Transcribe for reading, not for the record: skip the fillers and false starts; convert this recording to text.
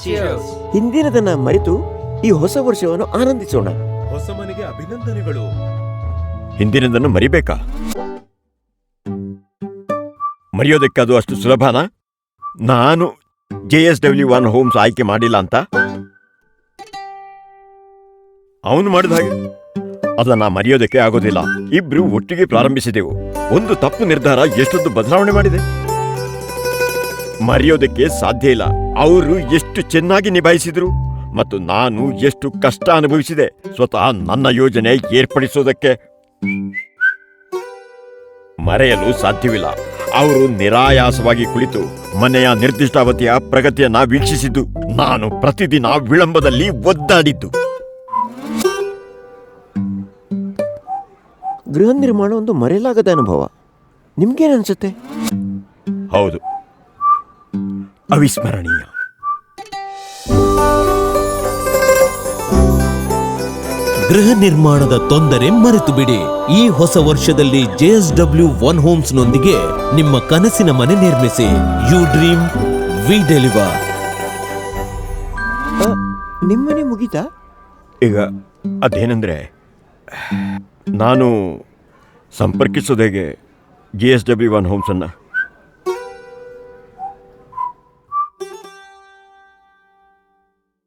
ಹಿಂದಿನದನ್ನ ಮರೆತು ಈ ಹೊಸ ವರ್ಷವನ್ನು ಆನಂದಿಸೋಣ. ಹೊಸ ಮನೆಗೆ ಅಭಿನಂದನೆಗಳು. ಹಿಂದಿನದನ್ನು ಮರಿಬೇಕಾ? ಮರೆಯೋದಕ್ಕೆ ಅದು ಅಷ್ಟು ಸುಲಭನಾ? ನಾನು JSW1 ಹೋಮ್ಸ್ ಆಯ್ಕೆ ಮಾಡಿಲ್ಲ ಅಂತ ಅವನು ಮಾಡಿದ ಹಾಗೆ ಅದನ್ನ ಮರೆಯೋದಕ್ಕೆ ಆಗೋದಿಲ್ಲ. ಇಬ್ರು ಒಟ್ಟಿಗೆ ಪ್ರಾರಂಭಿಸಿದೆವು. ಒಂದು ತಪ್ಪು ನಿರ್ಧಾರ ಎಷ್ಟೊಂದು ಬದಲಾವಣೆ ಮಾಡಿದೆ. ಮರೆಯೋದಕ್ಕೆ ಸಾಧ್ಯ ಇಲ್ಲ. ಅವರು ಎಷ್ಟು ಚೆನ್ನಾಗಿ ನಿಭಾಯಿಸಿದ್ರು ಮತ್ತು ನಾನು ಎಷ್ಟು ಕಷ್ಟ ಅನುಭವಿಸಿದೆ ಸ್ವತಃ ನನ್ನ ಯೋಜನೆ ಏರ್ಪಡಿಸೋದಕ್ಕೆ. ಮರೆಯಲು ಸಾಧ್ಯವಿಲ್ಲ. ಅವರು ನಿರಾಯಾಸವಾಗಿ ಕುಳಿತು ಮನೆಯ ನಿರ್ದಿಷ್ಟ ಅವಧಿಯ ಪ್ರಗತಿಯನ್ನ ವೀಕ್ಷಿಸಿದ್ದು, ನಾನು ಪ್ರತಿದಿನ ವಿಳಂಬದಲ್ಲಿ ಒದ್ದಾಡಿದ್ದು. ಗೃಹ ನಿರ್ಮಾಣ ಒಂದು ಮರೆಯಲಾಗದ ಅನುಭವ. ನಿಮ್ಗೇನನ್ಸುತ್ತೆ? ಹೌದು, ಅವಿಸ್ಮರಣೀಯ. ಗೃಹ ನಿರ್ಮಾಣದ ತೊಂದರೆ ಮರೆತು ಬಿಡಿ. ಈ ಹೊಸ ವರ್ಷದಲ್ಲಿ JSW1 ಹೋಮ್ಸ್ ನೊಂದಿಗೆ ನಿಮ್ಮ ಕನಸಿನ ಮನೆ ನಿರ್ಮಿಸಿ. You dream, we deliver. ನಿಮ್ಮನೆ ಮುಗೀತಾ? ಈಗ ಅದೇನೆಂದ್ರೆ, ನಾನು ಸಂಪರ್ಕಿಸೋದು ಹೇಗೆ JSW1 ಹೋಮ್ಸನ್ನ?